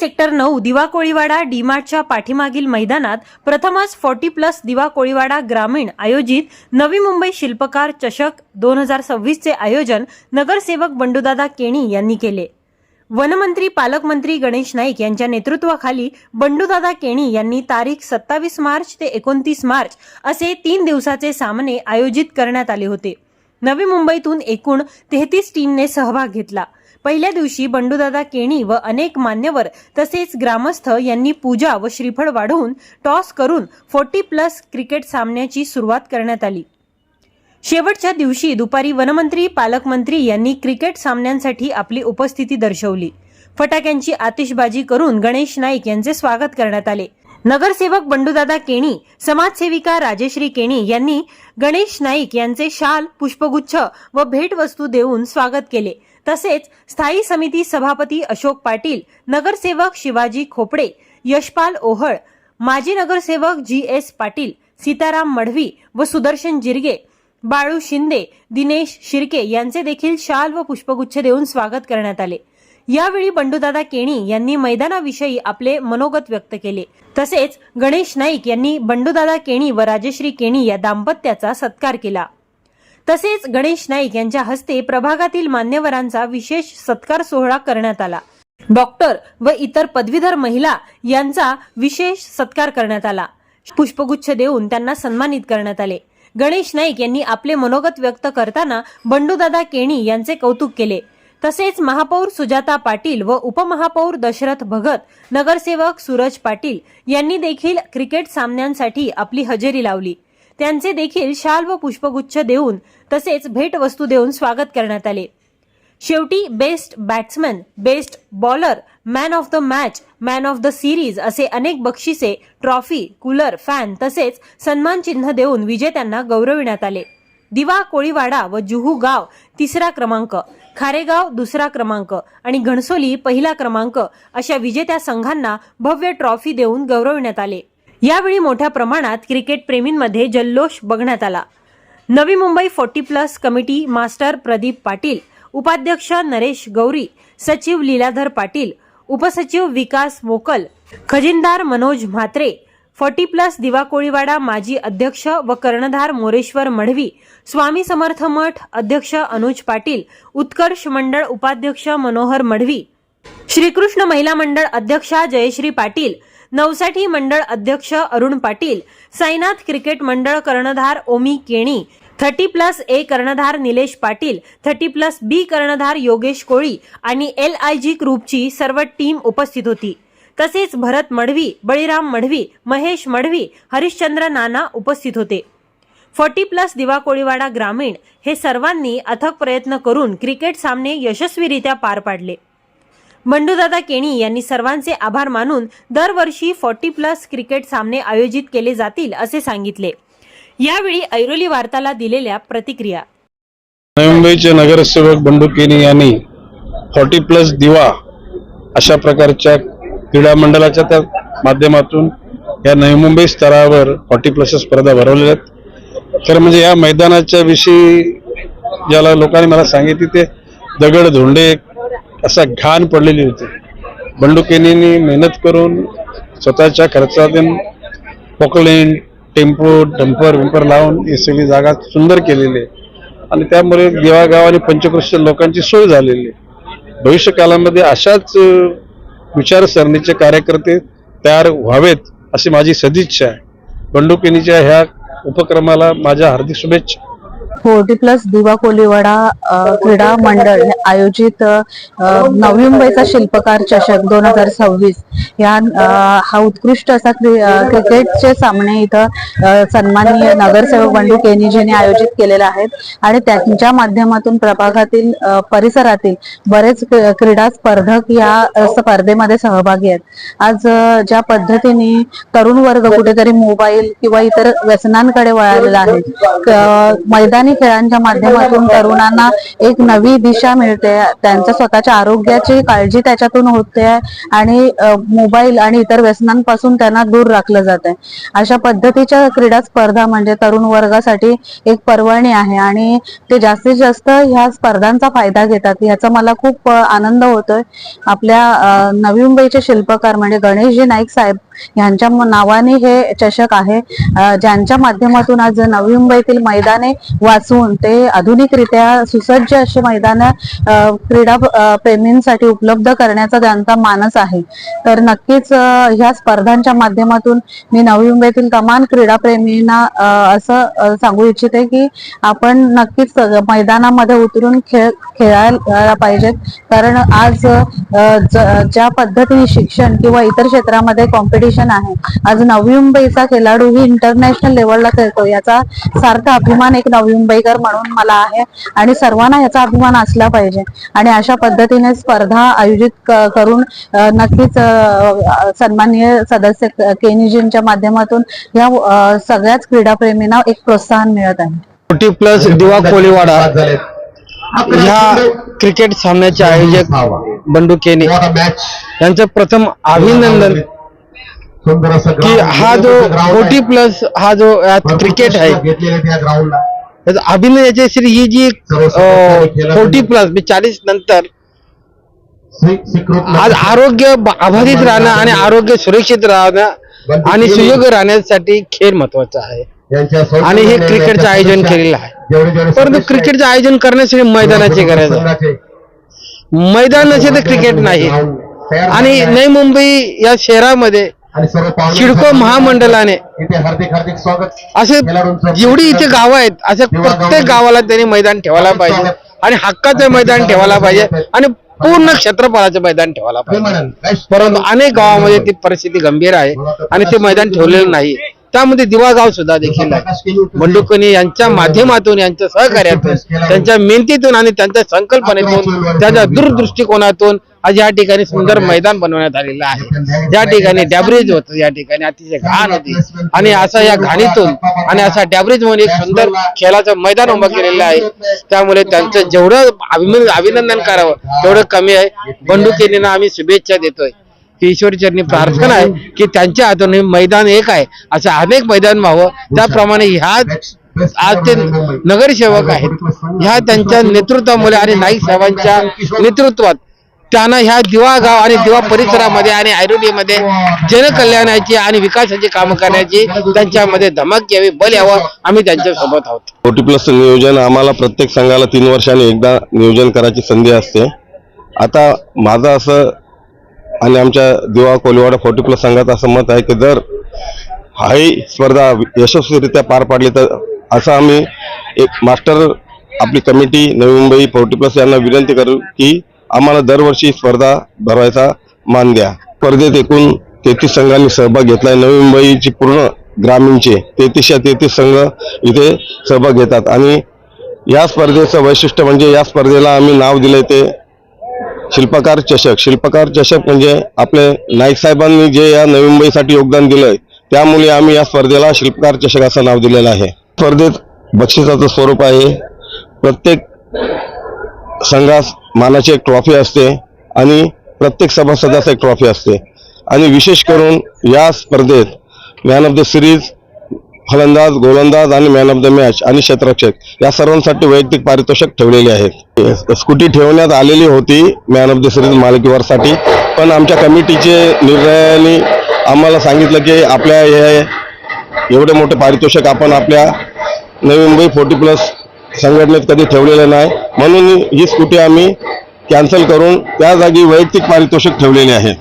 Sector 9 दिवा कोळीवाडा डीमार्टच्या पाठीमागील मैदानात प्रथमच 40+ दिवा कोळीवाडा ग्रामीण आयोजित नवी मुंबई शिल्पकार चषक 2026 चे आयोजन नगरसेवक बंडूदादा केणी यांनी केले। वनमंत्री पालकमंत्री गणेश नाईक यांच्या नेतृत्वाखाली बंडूदादा केणी यांनी तारीख 27 मार्च ते 29 मार्च असे 3 दिवसाचे सामने आयोजित करण्यात आले होते। नवी मुंबईतून एकूण 33 टीमने सहभाग घेतला। पहिल्या दिवशी बंडूदादा केणी व अनेक मान्यवर तसेच ग्रामस्थ यांनी पूजा व श्रीफळ वाढवून टॉस करून 40+ क्रिकेट सामन्याची सुरुवात करण्यात आली। शेवटच्या दिवशी दुपारी वनमंत्री पालकमंत्री यांनी क्रिकेट सामन्यांसाठी आपली उपस्थिती दर्शवली। फटाक्यांची आतिषबाजी करून गणेश नाईक यांचे स्वागत करण्यात आले। नगरसेवक बंडूदादा केणी, समाजसेविका राजेश्री केणी यांनी गणेश नाईक यांचे शाल, पुष्पगुच्छ व भेटवस्तू देऊन स्वागत केले। तसेच स्थायी समिती सभापती अशोक पाटील, नगरसेवक शिवाजी खोपडे, यशपाल ओहळ, माजी नगरसेवक GS पाटील, सीताराम मढवी व सुदर्शन जिरगे, बाळू शिंदे, दिनेश शिर्के यांचे देखील शाल व पुष्पगुच्छ देऊन स्वागत करण्यात आले। यावेळी बंडूदादा केणी यांनी मैदानाविषयी आपले मनोगत व्यक्त केले। तसेच गणेश नाईक यांनी बंडूदादा केणी व राजेश्री केणी या दाम्पत्याचा सत्कार केला। तसेच गणेश नाईक यांच्या हस्ते प्रभागातील मान्यवरांचा विशेष सत्कार सोहळा करण्यात आला। डॉक्टर व इतर पदवीधर महिला यांचा विशेष सत्कार करण्यात आला। पुष्पगुच्छ देऊन त्यांना सन्मानित करण्यात आले। गणेश नाईक यांनी आपले मनोगत व्यक्त करताना बंडूदादा केणी यांचे कौतुक केले। तसेच महापौर सुजाता पाटील व उपमहापौर दशरथ भगत, नगरसेवक सूरज पाटील यांनी देखील क्रिकेट सामन्यांसाठी आपली हजेरी लावली। त्यांचे देखील शाल व पुष्पगुच्छ देऊन तसेच भेटवस्तू देऊन स्वागत करण्यात आले। शेवटी best batsman, best bowler, man of the match, man of the series असे अनेक बक्षिसे, ट्रॉफी, कूलर, फॅन तसेच सन्मान चिन्ह देऊन विजेत्यांना गौरविण्यात आले। दिवा कोळीवाडा व जुहू गाव 3रा क्रमांक, खारेगाव 2रा क्रमांक आणि घणसोली 1ला क्रमांक अशा विजेत्या संघांना भव्य ट्रॉफी देऊन गौरविण्यात आले। यावेळी मोठ्या प्रमाणात क्रिकेट प्रेमींमध्ये जल्लोष बघण्यात आला। नवी मुंबई 40+ कमिटी मास्टर प्रदीप पाटील, उपाध्यक्ष नरेश गौरी, सचिव लीलाधर पाटील, उपसचिव विकास मोकल, खजिनदार मनोज म्हात्रे, 40+ दिवा कोळीवाडा माजी अध्यक्ष व कर्णधार मोरेश्वर मढवी, स्वामी समर्थ मठ अध्यक्ष अनुज पाटील, उत्कर्ष मंडळ उपाध्यक्ष मनोहर मढवी, श्रीकृष्ण महिला मंडळ अध्यक्षा जयश्री पाटील, नवसाठी मंडळ अध्यक्ष अरुण पाटील, साईनाथ क्रिकेट मंडळ कर्णधार ओमी केणी, 30+A कर्णधार निलेश पाटील, 30+B कर्णधार योगेश कोळी आणि LIG ग्रुपची सर्व टीम उपस्थित होती। तसेच भरत मढवी, बळीराम मढवी, महेश मढवी, हरिश्चंद्र नाना उपस्थित होते। 40+ दिवा कोळीवाडा ग्रामीण हे सर्वांनी अथक प्रयत्न करून क्रिकेट सामने यशस्वीरित्या पार पाडले। बंडूदादा केणी यांनी सर्वांचे आभार मानून दरवर्षी 40+ क्रिकेट सामने आयोजित केले जातील असे सांगितले। यावेळी ऐरोली वार्ताला दिलेल्या प्रतिक्रिया। नवी मुंबईचे नगरसेवक बंडू केणी यांनी 40+ दिवा अशा प्रकारच्या क्रीडा मंडळाच्या त्या माध्यमातून या नवी मुंबई स्तरावर 40+ स्पर्धा भरवलेल्या आहेत। खरं म्हणजे या मैदानाच्या विषयी ज्याला लोकांनी मला सांगितले ते दगड धोंडे असा घाण पडलेली होती। बंडू केणींनी मेहनत करून स्वतःच्या खर्चातून पोकलेन, टेम्पो, डंपर लावून ही सगळी जागा सुंदर केलेली आहे आणि त्यामुळे देवागाव आणि पंचक्रोशीच्या लोकांची सोय झालेली आहे। भविष्य काळामध्ये अशाच विचारसरणीचे कार्यकर्ते तयार व्हावेत अशी माझी सदिच्छा आहे। बंडू केणीच्या ह्या उपक्रमाला माझ्या हार्दिक शुभेच्छा। 40+ दिवा कोळीवाडा क्रीडा मंडळ आयोजित नवी मुंबईचा शिल्पकार चषक 2026 हा उत्कृष्ट असा क्रिकेटचे सामने इथं सन्माननीय नगरसेवक बंडू केणीजींनी आयोजित केलेला आहे आणि त्यांच्या माध्यमातून प्रभागातील परिसरातील बरेच क्रीडा स्पर्धक या स्पर्धेमध्ये सहभागी आहेत। आज ज्या पद्धतीने तरुण वर्ग कुठेतरी मोबाईल किंवा इतर व्यसनांकडे वळालेला आहे, मैदानी खेळांच्या माध्यमातून तरुणांना एक नवी दिशा मिळते, त्यांच्या स्वतःच्या आरोग्याची काळजी त्याच्यातून होते आणि मोबाईल आणि इतर व्यसनांपासून त्यांना दूर राखलं जाते. अशा पद्धतीच्या क्रीडा स्पर्धा म्हणजे तरुण वर्गासाठी एक पर्वणी आहे आणि ते जास्तीत जास्त ह्या स्पर्धांचा फायदा घेतात. याचा मला खूप आनंद होतोय. आपल्या नवी मुंबईचे शिल्पकार म्हणजे गणेशजी नाईक साहेब यांच्या नावाने हे चषक आहे, ज्यांच्या माध्यमातून आज नवी मुंबईतील मैदाने वाचवून ते आधुनिकरित्या सुसज्ज अशी मैदानं क्रीडा प्रेमींसाठी उपलब्ध करण्याचा त्यांचा मानस आहे. तर नक्कीच ह्या स्पर्धांच्या माध्यमातून मी नवी मुंबईतील तमाम क्रीडा प्रेमींना असं सांगू इच्छिते की आपण नक्कीच मैदानामध्ये उतरून खेळायला पाहिजेत. कारण आज ज्या पद्धतीने शिक्षण किंवा इतर क्षेत्रामध्ये कॉम्पिटिशन आहे, आज नवी मुंबईचा खेळाडू ही इंटरनॅशनल लेवलला खेळतो, याचा सार्थ अभिमान एक नवी मुंबईकर म्हणून मला आहे आणि सर्वांना याचा अभिमान असला पाहिजे. आणि अशा पद्धतीने स्पर्धा आयोजित करून नक्कीच सन्माननीय सदस्य केनीजींच्या माध्यमातून या सगळ्याच क्रीडाप्रेमींना एक प्रोत्साहन मिळत आहे. 40+ दिवा कोळीवाडा ह्या क्रिकेट सामन्याचे आयोजक बंडू केनी यांचं प्रथम अभिनंदन की हा जो 40+ हा जो क्रिकेट आहे त्याचं अभिनंदन. याच्याश्री ही जी 40+ 40 नंतर आज आरोग्य अबाधित राहणं आणि आरोग्य सुरक्षित राहणं आणि सुयोग्य राहण्यासाठी खेळ महत्वाचा आहे आणि हे क्रिकेटचं आयोजन केलेलं आहे. परंतु क्रिकेटचं आयोजन करण्यासाठी मैदानाची गरज आहे. मैदान नसेल तर क्रिकेट नाही. आणि नवी मुंबई या शहरामध्ये सिडको महामंडळाने असे जेवढी इथे गावं आहेत अशा प्रत्येक गावाला त्यांनी मैदान ठेवायला पाहिजे आणि हक्काचं मैदान ठेवायला पाहिजे आणि पूर्ण क्षेत्रफळाचं मैदान ठेवायला पाहिजे. परंतु अनेक गावामध्ये ती परिस्थिती गंभीर आहे आणि ते मैदान ठेवलेलं नाही. त्यामध्ये दिवा गाव सुद्धा देखील आहे. बंडू केनी यांच्या माध्यमातून, यांच्या सहकार्यातून, त्यांच्या मेहनतीतून आणि त्यांच्या संकल्पनेतून, त्यांच्या दूरदृष्टिकोनातून आज या ठिकाणी सुंदर मैदान बनवण्यात आलेलं आहे. ज्या ठिकाणी डॅब्रिज होतं, या ठिकाणी अतिशय घाण होती आणि असा या घाणीतून आणि असा डॅब्रिज म्हणून एक सुंदर खेळाचं मैदान उभं केलेलं आहे. त्यामुळे त्यांचं जेवढं अभिनंदन करावं तेवढं कमी आहे. बंडू केनींना आम्ही शुभेच्छा देतोय. ईश्वरचरणी प्रार्थना आहे की त्यांच्या हातून हे मैदान एक आहे असं अनेक मैदान व्हावं. त्याप्रमाणे ह्या आज ते नगरसेवक आहेत, ह्या त्यांच्या नेतृत्वामुळे आणि नाईक साहेबांच्या नेतृत्वात त्यांना ह्या दिवा गाव आणि दिवा परिसरामध्ये आणि ऐरोलीमध्ये जनकल्याणाची आणि विकासाची कामं करण्याची त्यांच्यामध्ये धमक यावी, बल यावं. आम्ही त्यांच्या सोबत आहोत. 40+ नियोजन आम्हाला प्रत्येक संघाला 3 वर्षांनी एकदा नियोजन करायची संधी असते. आता माझं असं आणि आमच्या दिवा कोळीवाडा 40+ संघात असं मत आहे की जर ही स्पर्धा यशस्वीरित्या पार पाडली तर असं आम्ही एक मास्टर आपली कमिटी नवी मुंबई 40+ यांना विनंती करू की आम्हाला दरवर्षी स्पर्धा भरवायचा मान द्या. स्पर्धेत एकूण 33 संघांनी सहभाग घेतलाय. नवी मुंबईची पूर्ण ग्रामीणचे 33 संघ इथे सहभाग घेतात आणि या स्पर्धेचं वैशिष्ट्य म्हणजे या स्पर्धेला आम्ही नाव दिलंय ते शिल्पकार चषक. शिल्पकार चषक म्हणजे आपले नाईक साहेबांनी जे या नवी मुंबईसाठी योगदान दिलंय त्यामुळे आम्ही या स्पर्धेला शिल्पकार चषक असं नाव दिलेलं आहे. स्पर्धेत बक्षिसाचं स्वरूप आहे. प्रत्येक संघास मानाची एक ट्रॉफी असते आणि प्रत्येक सभासदास एक ट्रॉफी असते आणि विशेष करून या स्पर्धेत मॅन ऑफ द सिरीज, फलंदाज, गोलंदाज आणि मॅन ऑफ द मॅच आणि क्षेत्ररक्षक या सर्वांसाठी वैयक्तिक पारितोषिक ठेवलेले आहेत. स्कूटी ठेवण्यात आलेली होती मॅन ऑफ द सिरीज मालकीवरसाठी, पण आमच्या कमिटीचे निर्णयाने आम्हाला सांगितलं की आपल्या हे एवढे मोठे पारितोषिक आपण आपल्या नवी मुंबई 40+ संघटनेत कधी ठेवलेलं नाही, म्हणून ही स्कूटी आम्ही कॅन्सल करून त्या जागी वैयक्तिक पारितोषिक ठेवलेले आहे.